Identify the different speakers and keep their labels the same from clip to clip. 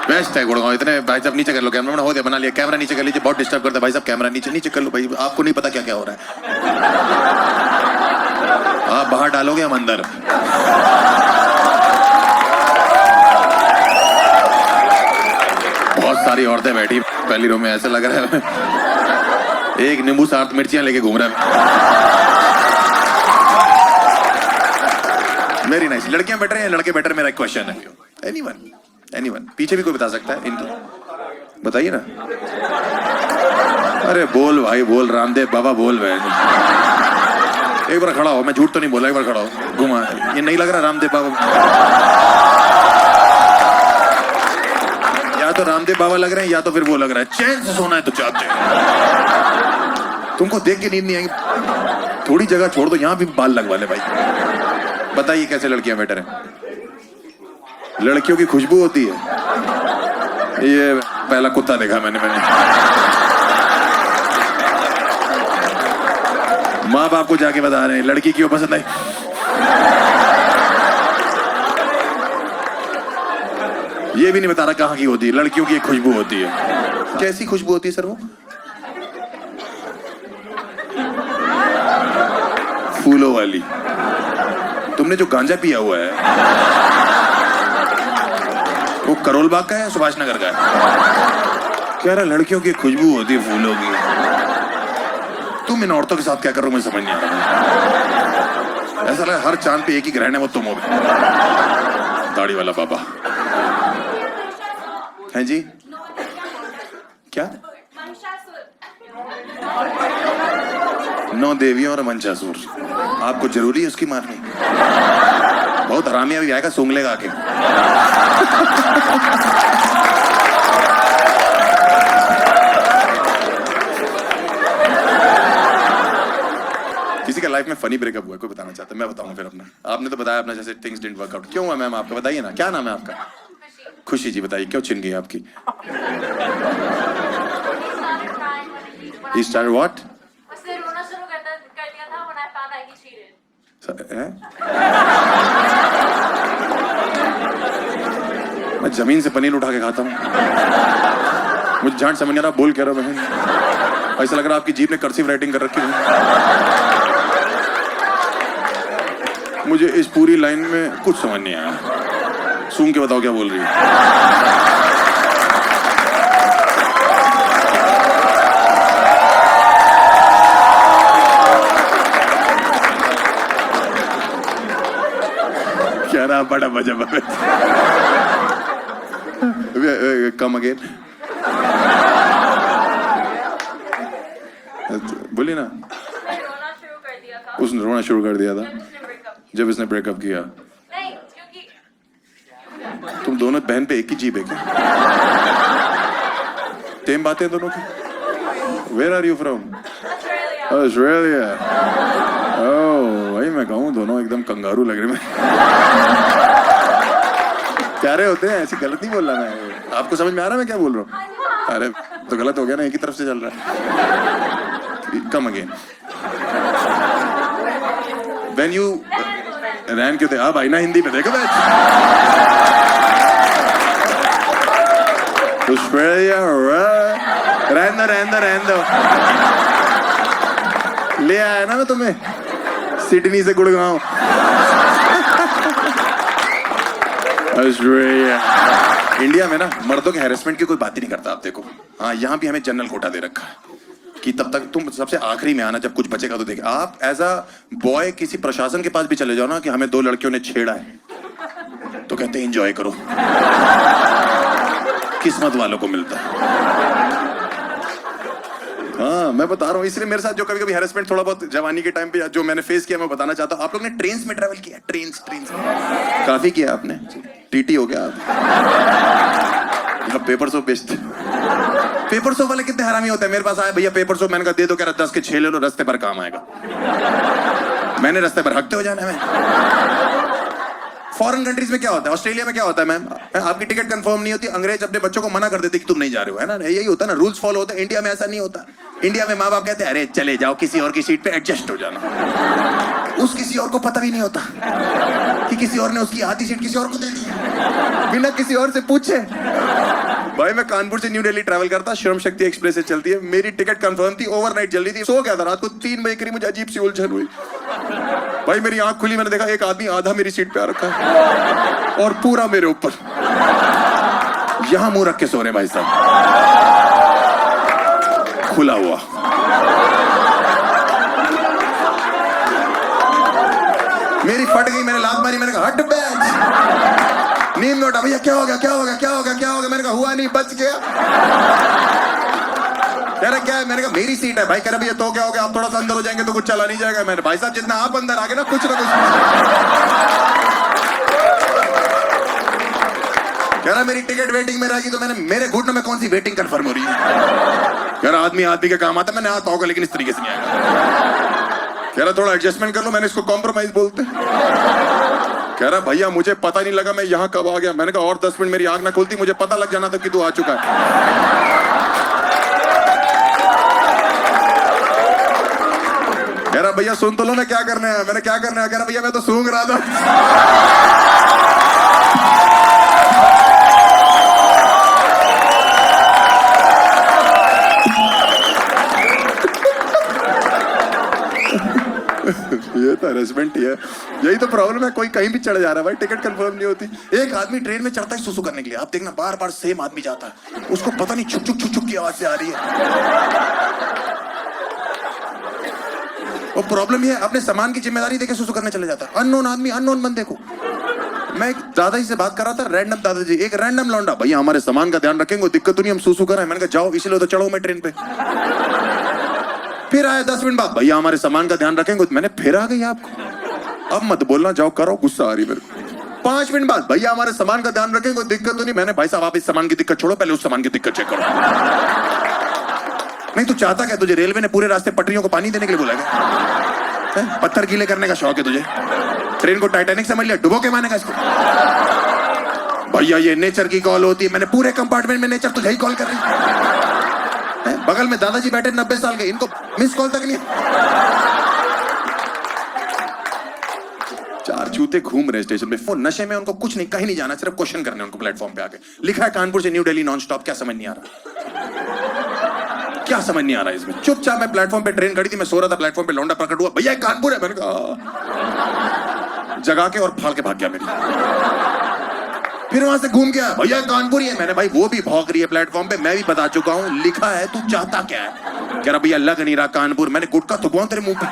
Speaker 1: Best है गुड़गांव। इतने भाई साहब नीचे कर लो कैमरा, हो गया बना लिया। कैमरा नीचे कर लीजिए, बहुत डिस्टर्ब करता है भाई साहब। कैमरा नीचे नीचे कर लो भाई, आपको नहीं पता क्या क्या हो रहा है। आप बाहर डालोगे हम अंदर। बहुत सारी औरतें बैठी पहली रो में, ऐसे लग रहा है एक नींबू 7 मिर्चियां लेके घूम रहा है। Very nice. लड़कियां बैठ रहे हैं, लड़के बैठ रहे हैं। मेरा एक क्वेश्चन है, एनीवन पीछे भी कोई बता सकता है इनकी, बताइए ना। अरे बोल भाई बोल, रामदेव बाबा बोल भाई। एक बार खड़ा हो, मैं झूठ तो नहीं बोला, एक बार खड़ा हो, घुमा। ये नहीं लग रहा रामदेव बाबा? या तो रामदेव बाबा लग रहे हैं या तो फिर वो लग रहा है। चैन से सोना है तो चाहते हैं। तुमको देख के नींद नहीं आएगी? थोड़ी जगह छोड़ दो, यहां भी बाल लगवा ले भाई। बताइए कैसे लड़कियां बेटर हैं? लड़कियों की खुशबू होती है। ये पहला कुत्ता देखा मैंने। माँ बाप को जाके बता रहे हैं लड़की क्यों पसंद आई। ये भी नहीं बता रहा कहाँ की होती है। लड़कियों की एक खुशबू होती है। कैसी खुशबू होती है सर वो? फूलों वाली। तुमने जो गांजा पिया हुआ है वो करोल बाग का है, सुभाष नगर का है? कह रहा लड़कियों की खुशबू होती है फूलों की। तुम इन औरतों के साथ क्या कर रहे हो मुझे समझ नहीं आ रहा। ऐसा लगा हर चांद पे एक ही ग्रहण है, वो तुम हो। दाढ़ी वाला बाबा हैं जी? क्या? 9 देवियों और मंचासुर। आपको जरूरी है उसकी मारनी? बहुत हरामिया भी आएगा, सूंघ लेगा आके। किसी का लाइफ में फनी ब्रेकअप हुआ है, कोई बताना चाहता है? मैं बताऊंगा फिर अपना। आपने तो बताया अपना, जैसे थिंग्स डिडंट वर्क आउट। क्यों हुआ मैम आपका? बताइए ना, क्या नाम है आपका? खुशी जी। बताइए क्यों छिन गई आपकी? He started what?
Speaker 2: उसने रोना शुरू कर दिया था when I found out he cheated.
Speaker 1: मैं जमीन से पनीर उठा के खाता हूँ। मुझे झांट समझ नहीं आ रहा बोल कह रहा बहन। ऐसा लग रहा आपकी जीभ ने कर्सिव राइटिंग कर रखी है। मुझे इस पूरी लाइन में कुछ समझ नहीं आया। सूंघ के बताओ क्या बोल रही है। क्या रहा बड़ा मजा। कम अगेन बोली ना। उसने रोना शुरू कर दिया था जब इसने ब्रेकअप किया।
Speaker 2: नहीं, क्योंकि
Speaker 1: तुम दोनों बहन पे एक ही जीभ है क्या? सेम बातें दोनों की। Where are you from? Australia. Oh, वही मैं कहूँ दोनों एकदम कंगारू लग रहे हैं। प्यारे होते हैं, ऐसी गलत नहीं बोल रहा मैं। आपको समझ में आ रहा है मैं क्या बोल रहा हूँ? अरे तो गलत हो गया ना, एक ही तरफ से चल रहा है। Come again. When you रैन क्यों थे? आप आई ना हिंदी में देखो मैच। ऑस्ट्रेलिया रहन दो। ले आया ना मैं तुम्हें सिडनी से गुड़गांव। ऑस्ट्रेलिया। इंडिया में ना मर्दों के हैरेसमेंट की कोई बात ही नहीं करता। आप देखो, हाँ यहाँ भी हमें जनरल कोटा दे रखा है कि तब तक तुम सबसे आखिरी में आना, जब कुछ बचेगा तो देख। आप एज अ बॉय किसी प्रशासन के पास भी चले जाओ ना कि हमें 2 लड़कियों ने छेड़ा है, तो कहते हैं एंजॉय करो। किस्मत वालों को मिलता है। हाँ मैं बता रहा हूँ। इसलिए मेरे साथ जो कभी कभी हैरेसमेंट थोड़ा बहुत जवानी के टाइम पे जो मैंने फेस किया, मैं बताना चाहता हूँ। आप लोग ने ट्रेन्स में ट्रैवल किया? ट्रेन्स काफी किया आपने। टीटी हो गया आप। पेपर सोप बेचते। पेपर सोप वाले कितने हरामी होते हैं। मेरे पास आया भैया पेपर सोप, मैंने कहा दे दो। कह रहा 10 के 6 ले लो, रास्ते पर काम आएगा। मैंने रास्ते पर हकते हो जाना है। फॉरेन कंट्रीज में क्या होता है? ऑस्ट्रेलिया में क्या होता है मैम? आपकी टिकट कंफर्म नहीं होती, अंग्रेज अपने बच्चों को मना कर देते कि तुम नहीं जा रहे हो, है ना? यही होता है ना, रूल्स फॉलो होते हैं। इंडिया में ऐसा नहीं होता। इंडिया में माँ बाप कहते हैं अरे चले जाओ, किसी और की सीट पे एडजस्ट हो जाना। उस किसी और को पता भी नहीं होता कि किसी और ने उसकी आधी सीट किसी और को दे दी बिना किसी और से पूछे। भाई मैं कानपुर से न्यू दिल्ली ट्रैवल करता, श्रम शक्ति एक्सप्रेस से चलती है, मेरी टिकट कंफर्म थी, ओवरनाइट चल रही थी, सो गया था, रात को 3 बजे करीब मुझे अजीब सी उलझन हुई। भाई मेरी आंख खुली, मैंने देखा एक आदमी आधा मेरी सीट पे आ रखा है और पूरा मेरे ऊपर, यहां मुंह रख के सो रहे भाई साहब, खुला हुआ। मेरी फट गई, मैंने लात मारी, मैंने कहा हट बैठ, नींद में उठा, भैया क्या हो गया क्या हो गया क्या हो गया क्या हो गया, मैंने कहा हुआ नहीं, बच गया। कह रहा क्या है, मैंने कहा मेरी सीट है भाई। कह रहा भैया तो क्या हो गया, आप थोड़ा सा अंदर हो जाएंगे तो कुछ चला नहीं जाएगा। मैंने भाई साहब जितना आप अंदर आ गए ना कुछ ना कुछ। कह रहा मेरी टिकट वेटिंग में रहेगी, तो मैंने मेरे घुटनों में कौन सी वेटिंग कंफर्म हो रही है। कह रहा आदमी आदमी के काम आता, मैंने आता होगा लेकिन इस तरीके से नहीं आएगा। कह रहा थोड़ा एडजस्टमेंट कर लो, मैंने इसको कॉम्प्रोमाइज बोलते। कह रहा भैया मुझे पता नहीं लगा मैं यहाँ कब आ गया। मैंने कहा और 10 मिनट मेरी आंख ना खुलती, मुझे पता लग जाना था कि तू आ चुका है। कह रहा भैया सुन तो लो ना क्या करना है। मैंने क्या करना है, कह रहा भैया मैं तो सूंघ रहा था। ये तो हरेसमेंट ही है, यही तो प्रॉब्लम है। कोई कहीं भी चढ़ जा रहा है भाई, टिकट कंफर्म नहीं होती। एक आदमी ट्रेन में चढ़ता है सुसु करने के लिए, आप देखना बार बार सेम आदमी जाता है, उसको पता नहीं छुक छुक छुक छुक की आवाज से आ रही है। वो प्रॉब्लम ये है, अपने सामान की जिम्मेदारी देके सुसु करने चले जाता है। अननोन आदमी, अननोन बंदे को। मैं एक दादाजी से बात कर रहा था, रैंडम दादाजी, एक रैंडम लौंडा, भैया हमारे सामान का ध्यान रखेंगे, दिक्कत तो नहीं, हम सुसु कर रहे हैं। मैंने कहा जाओ, इसलिए तो चढ़ो मैं ट्रेन पे। फिर आया 10 मिनट बाद, भैया हमारे सामान का ध्यान रखेंगे। मैंने फिर आ गई आपको, अब मत बोलना, जाओ करो, गुस्सा आ रही मेरे को। 5 मिनट बाद, भैया हमारे सामान का ध्यान रखेंगे, दिक्कत तो नहीं। मैंने भाई साहब आप इस सामान की दिक्कत छोड़ो, पहले उस सामान की दिक्कत चेक करो। नहीं तू चाहता क्या, तुझे रेलवे ने पूरे रास्ते पटरियों को पानी देने के लिए बोला क्या? पत्थर गीले करने का शौक है तुझे? ट्रेन को टाइटैनिक समझ लिया, डुबो के मानेगा इसको? भैया ये नेचर की कॉल होती है। मैंने पूरे कंपार्टमेंट में नेचर तुझे ही कॉल कर रही है। बगल में दादाजी बैठे 90 साल के, इनको मिस कॉल तक नहीं। 4 जूते घूम रहे स्टेशन पे, वो नशे में, उनको कुछ नहीं, कहीं नहीं जाना, सिर्फ क्वेश्चन करने उनको प्लेटफॉर्म पे आके। लिखा है कानपुर से न्यू दिल्ली नॉन स्टॉप, क्या समझ नहीं आ रहा, क्या समझ नहीं आ रहा इसमें। चुपचाप मैं प्लेटफॉर्म पे, ट्रेन खड़ी थी, मैं सो रहा था प्लेटफॉर्म पे, लौंडा प्रकट हुआ, भैया कानपुर है। मैंने कहा, जगा के और फाड़ के भाग गया मेरी। फिर वहां से घूम गया, भैया कानपुर ही है। मैंने भाई वो भी भौंक रही है प्लेटफॉर्म पे, मैं भी बता चुका हूं, लिखा है, तू चाहता क्या है? कह रहा भैया लग नहीं रहा कानपुर। मैंने गुटका थुकवाऊं तेरे मुंह पे?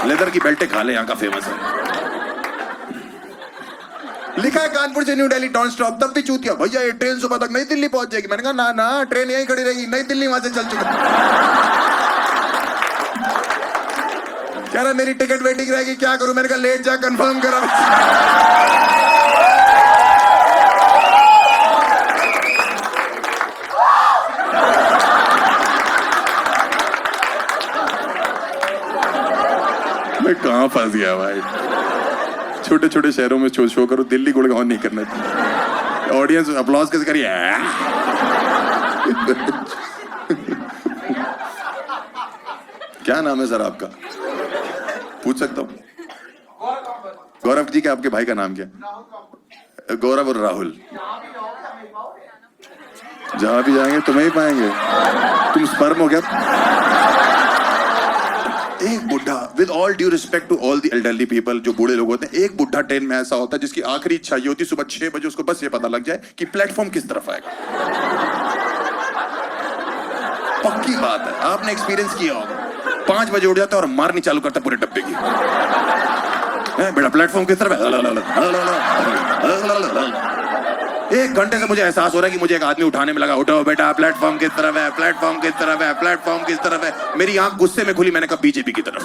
Speaker 1: लेदर की बेल्टें खा ले, यहाँ का फेमस है। लिखा है कानपुर से न्यू दिल्ली नॉन स्टॉप, तब भी चूतिया, भैया ये ट्रेन सुबह तक नई दिल्ली पहुंच जाएगी। मैंने कहा ना ना, ट्रेन यहीं खड़ी रहेगी, नई दिल्ली वहां से चल चुका। कह रहा मेरी टिकट वेटिंग रहेगी, क्या करूं? मैंने कहा लेट जा, कंफर्म करा। मैं कहां फंस गया भाई। छोटे छोटे शहरों में शो करो, दिल्ली गुड़गांव नहीं करना चाहिए। ऑडियंस अपलॉज कैसे करिए? क्या नाम है सर आपका, पूछ सकता हूँ? गौरव जी, क्या आपके भाई का नाम क्या? गौरव और राहुल। जहां भी जाएंगे तुम्हें ही पाएंगे। तुम स्पर्म हो क्या? एक बुढ़ा, with all due respect to all the elderly people, जो बूढ़े लोग होते हैं, एक बुढ़ा ट्रेन में ऐसा होता है जिसकी आखिरी इच्छा ये होती है सुबह 6 बजे उसको बस ये पता लग जाए कि प्लेटफॉर्म किस तरफ आएगा। पक्की बात है, आपने एक्सपीरियंस किया होगा। 5 बजे उठ जाता है और मारनी चालू करता है पूरे डब्बे की। बेटा प्लेटफॉर्म किस तरफ है? 1 घंटे से मुझे एहसास हो रहा है कि मुझे एक आदमी उठाने में लगा, उठो बेटा प्लेटफॉर्म किस तरफ है, प्लेटफॉर्म किस तरफ है, प्लेटफॉर्म किस तरफ है। मेरी आंख गुस्से में खुली, मैंने कहा बीजेपी की तरफ।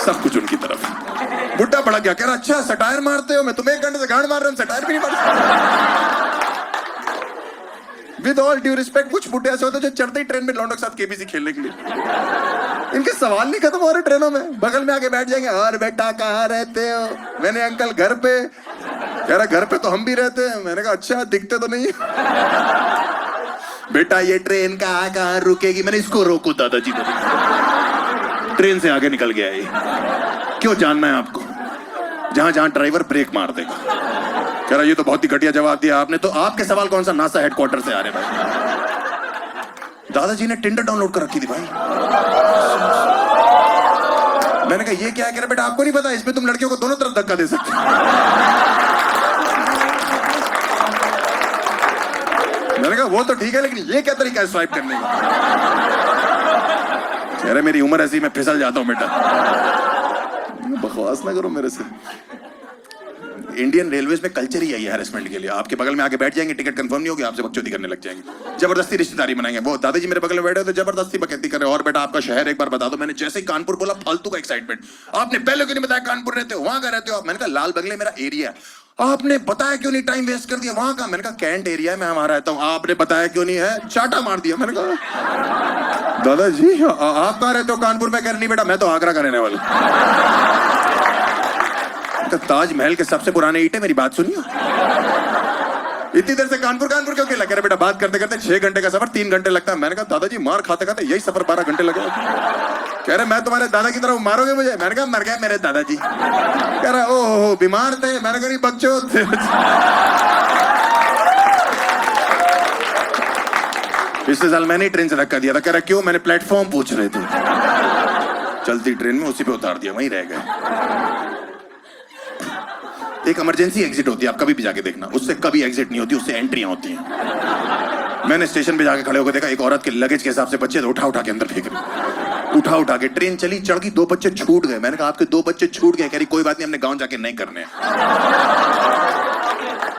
Speaker 1: सब कुछ उनकी तरफ। बुड्ढा बड़ा गया, कह रहा अच्छा सटायर मारते हो, मैं तुम्हें 1 घंटे से गांड मार रहा हूं, सटायर भी नहीं मारता। विद ऑल ड्यू रिस्पेक्ट, कुछ बुड्ढे ऐसे होते हैं जो चढ़ते ही ट्रेन में लौंडों के साथ केबीसी खेलने के लिए। इनके सवाल नहीं खत्म हो रहे ट्रेनों में, बगल में आके बैठ जाएंगे, और बेटा कहाँ रहते हो? मैंने अंकल घर पे। कह रहा घर पे तो हम भी रहते हैं। मैंने कहा अच्छा, दिखते तो नहीं। बेटा ये ट्रेन कहाँ रुकेगी? मैंने इसको रोको दादाजी को। ट्रेन से आगे निकल गया ये। क्यों जानना है आपको? जहां जहां ड्राइवर ब्रेक मार देगा। कह रहा ये तो बहुत ही घटिया जवाब दिया आपने। तो आपके सवाल कौन सा नासा हेडक्वार्टर से आ रहे भाई? दादाजी ने टिंडर डाउनलोड कर रखी थी भाई। मैंने कहा ये क्या है? कह रहा बेटा आपको नहीं पता, इसमें तुम लड़कियों को दोनों तरफ धक्का दे सकते हो। मैंने कहा वो तो ठीक है, लेकिन ये क्या तरीका है स्वाइप करने का? कह रहे मेरी उम्र ऐसी, मैं फिसल जाता हूं बेटा। बकवास ना करो मेरे से। इंडियन रेलवेज में कल्चर ही यही है हैरेसमेंट के लिए। आपके बगल में आके बैठ जाएंगे, टिकट कंफर्म नहीं होगी, आपसे बकचोदी करने लग जाएंगे, जबरदस्ती रिश्तेदारी बनाएंगे। वो दादाजी मेरे बगल में बैठे तो जबरदस्ती बकैती कर रहे हो। और बेटा आपका शहर एक बार बता दो। मैंने जैसे ही कानपुर बोला, फालतू का एक्साइटमेंट। आपने पहले क्यों नहीं बताया कानपुर रहते हो, वहां का रहते हो आप? मैंने कहा लाल बंगले मेरा एरिया है। आपने बताया क्यों नहीं, टाइम वेस्ट कर दिया वहां का? मैंने कहा कैंट एरिया में वहां रहता हूँ। आपने बताया क्यों नहीं है? चाटा मार दिया। मैंने कहा दादाजी आप कहाँ रहते हो? कानपुर में। कह नहीं बेटा मैं तो आगरा का रहने वाला। ताजमहल के सबसे पुराने ईंटें, मेरी बात सुनिए। इतनी देर से कानपुर कानपुर क्यों लगे? बेटा बात करते करते 6 घंटे का सफर 3 घंटे लगता है। मैंने कहा दादाजी मार खाते खाते यही सफर 12 घंटे लगे। कह रहे मैं तुम्हारे दादा की तरह, मारोगे मुझे? मैंने कहा मर गए मेरे दादाजी। कह रहा ओहो बीमार थे? मैंने कहा नहीं बच्चों थे। पिछले साल मैंने ही ट्रेन से धक्का दिया था। कह रहा क्यों? मैंने प्लेटफॉर्म पूछ रहे थे। चलती ट्रेन में उसी पे उतार दिया, वहीं रह गए। एक इमरजेंसी एग्जिट होती है, आप कभी भी जाके देखना, उससे कभी एग्जिट नहीं होती, उससे एंट्रियां होती हैं। मैंने स्टेशन पे जाके खड़े होकर देखा, एक औरत के लगेज के हिसाब से बच्चे उठा उठा के अंदर फेंक रहे। उठा के ट्रेन चली, चढ़ गई, 2 बच्चे छूट गए। मैंने कहा आपके 2 बच्चे छूट गए? कह रही कोई बात नहीं, हमने गांव जाके नहीं करने।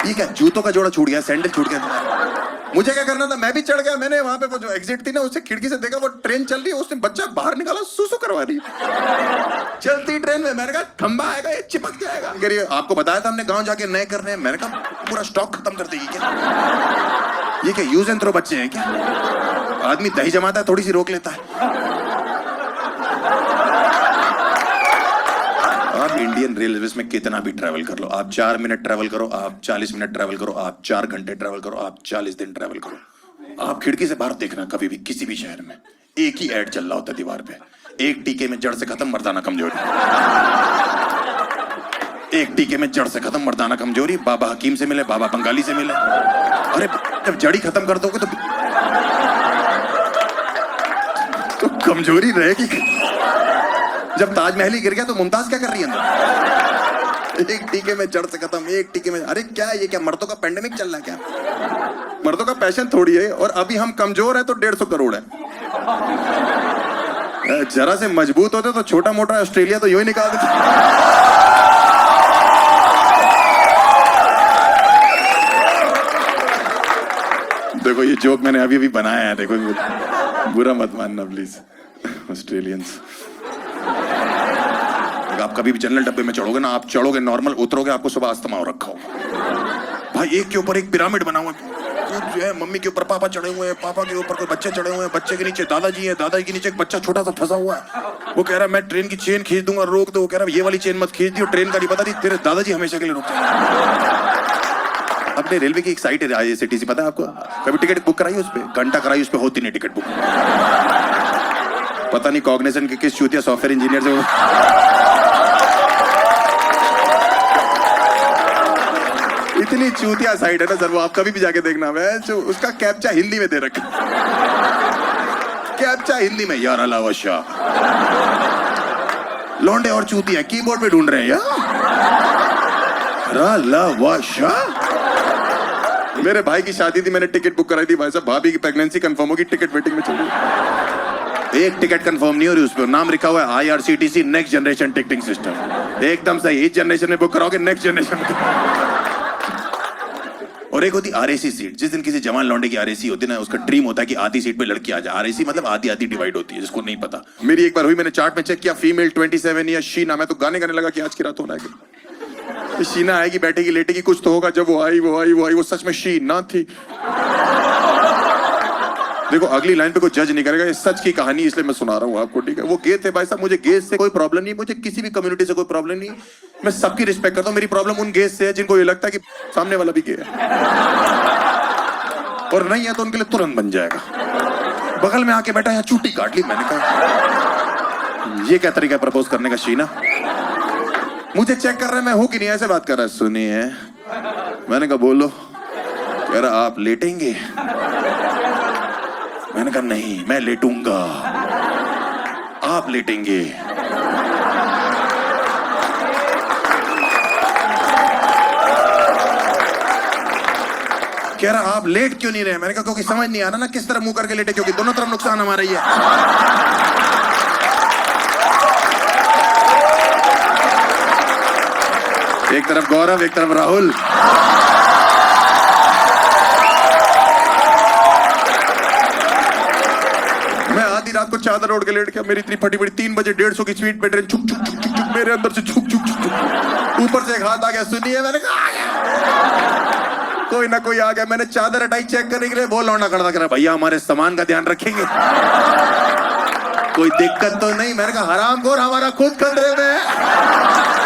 Speaker 1: ये क्या जूतों का जोड़ा छूट गया, सैंडल छूट गया? मुझे क्या करना था? मैं भी चढ़ गया। मैंने वहां पे वो जो एग्जिट थी ना, उससे खिड़की से देखा, वो ट्रेन चल रही है, उसने बच्चा बाहर निकाला, सुसु करवा रही चलती ट्रेन में। मैंने कहा खंबा आएगा, ये चिपक जाएगा। कह रही आपको बताया था हमने गांव जाके नए करने। मैंने कहा पूरा स्टॉक खत्म कर देगी क्या? ये क्या यूज एंड थ्रो बच्चे हैं क्या? आदमी दही जमाता है, थोड़ी सी रोक लेता है। आप इंडियन रेलवेज में कितना भी ट्रैवल कर लो, आप 4 मिनट ट्रैवल करो, आप 40 मिनट ट्रैवल करो, आप 4 घंटे ट्रैवल करो, आप 40 दिन ट्रैवल करो, आप खिड़की से बाहर देखना कभी भी किसी भी शहर में एक ही ऐड चल रहा होता है दीवार पे। एक टीके में जड़ से खत्म, मर्दाना कमजोरी। एक टीके में जड़ से खत्म, मर्दाना कमजोरी। बाबा हकीम से मिले, बाबा बंगाली से मिले। अरे जब जड़ी खत्म कर दोगे तो कमजोरी रहेगी। जब ताजमहल ही गिर गया तो मुमताज क्या कर रही है अंदर? एक टीके में जड़ से खत्म, एक टीके में। अरे क्या ये क्या मर्दों का पेंडेमिक चल रहा है क्या? मर्दों का पैशन थोड़ी है। और अभी हम कमजोर है तो 150 करोड़ है। जरा से मजबूत होते तो छोटा मोटा ऑस्ट्रेलिया तो यूं ही निकाल देते। देखो ये जोक मैंने अभी बनाया है, देखो बुरा मत मानना प्लीज ऑस्ट्रेलियंस। आप कभी भी जनरल डब्बे में चढ़ोगे ना, आप चढ़ोगे नॉर्मल, उतरोगे आपको सुबह अस्थमा हो रखा होगा। भाई एक के ऊपर एक पिरामिड बना हुआ है। जो है मम्मी के ऊपर पापा चढ़े हुए हैं, पापा के ऊपर कोई बच्चे चढ़े हुए हैं, बच्चे के नीचे दादाजी है, दादाजी के नीचे एक बच्चा छोटा सा फंसा हुआ है। वो कह रहा है मैं ट्रेन की चेन खींच दूंगा, रोक दो। वो कह रहा है ये वाली चेन मत खींच दियो, ट्रेन का नहीं पता, नहीं तेरे दादाजी हमेशा के लिए रुक जाए। अपने रेलवे की एक साइट है IRCTC, पता है आपको? कभी टिकट बुक कराई उस पर? घंटा कराई उस पर, होती नहीं टिकट बुक। पता नहीं कॉग्निशन के किस चूतिया सॉफ्टवेयर इंजीनियर से इतनी चूतिया साइट है ना सर, वो आप कभी भी जाके देखना। मैं जो उसका कैप्चा हिंदी में दे रखा, कैप्चा हिंदी में, यार अलावा शाह लौंडे और चूतिया कीबोर्ड पे ढूंढ रहे हैं यार। अलावा शाह। मेरे भाई की शादी थी, मैंने टिकट बुक कराई थी भाई साहब, भाभी की प्रेगनेंसी कंफर्म होगी, टिकट वेटिंग में चल रही। एक टिकट कंफर्म नहीं हो रही, उस पर नाम लिखा हुआ है IRCTC next generation ticketing system. एकदम सही, इस जनरेशन में बुक कराओगे, नेक्स्ट जनरेशन में। और एक होती RAC सीट। जिस दिन किसी जवान लौंडे की RAC होती है ना, उसका ड्रीम होता है कि आधी सीट पे लड़की आ जाए। RAC मतलब आधी आधी डिवाइड होती है, जिसको नहीं पता। मेरी एक बार हुई, मैंने चार्ट में चेक किया, फीमेल 27 या शीना। मैं तो गाने गाने लगा कि आज की रात होना है, शीना आएगी, बैठेगी, लेटेगी, कुछ तो होगा। जब वो आई वो सच में शीना थी। देखो अगली लाइन पे कोई जज नहीं करेगा, ये सच की कहानी इसलिए मैं सुना रहा हूँ आपको, ठीक है? वो गे थे भाई साहब, मुझे गेज से कोई प्रॉब्लम नहीं, मुझे किसी भी कम्युनिटी से कोई प्रॉब्लम नहीं, मैं सबकी रिस्पेक्ट करता हूँ। मेरी प्रॉब्लम उन गेज से है जिनको ये लगता है कि सामने वाला भी गे है, और नहीं है तो उनके लिए तुरंत बन जाएगा। बगल में आके बैठा, यहाँ चूटी काट ली। मैंने कहा ये क्या तरीका प्रपोज करने का शीना? मुझे चेक कर रहा है मैं हूं कि नहीं, ऐसे बात कर रहा है। सुनिए, मैंने कहा बोलो। कह रहा आप लेटेंगे? मैंने कहा नहीं, मैं लेटूंगा, आप लेटेंगे। कह रहा आप लेट क्यों नहीं रहे? मैंने कहा क्योंकि समझ नहीं आ रहा ना किस तरह मुंह करके लेटे, क्योंकि दोनों तरफ नुकसान हमारा ही है। एक तरफ गौरव, एक तरफ राहुल। मैं आधी रात को चादर ओढ़ के लेट गया, मेरी इतनी फटी पड़ी 3 बजे 150 की स्पीड पे ट्रेन छुक छुक छुक छुक छुक मेरे अंदर से छुक छुक छुक छुक। ऊपर से एक हाथ आ गया, सुनिए, मैंने कहा आ गया। कोई ना कोई आ गया, मैंने चादर हटाई चेक करने के लिए, वो लौंडा खड़ा कर भैया हमारे सामान का ध्यान रखेंगे, कोई दिक्कत तो नहीं? मैंने कहा हरामखोर, हमारा खुद खतरे में है।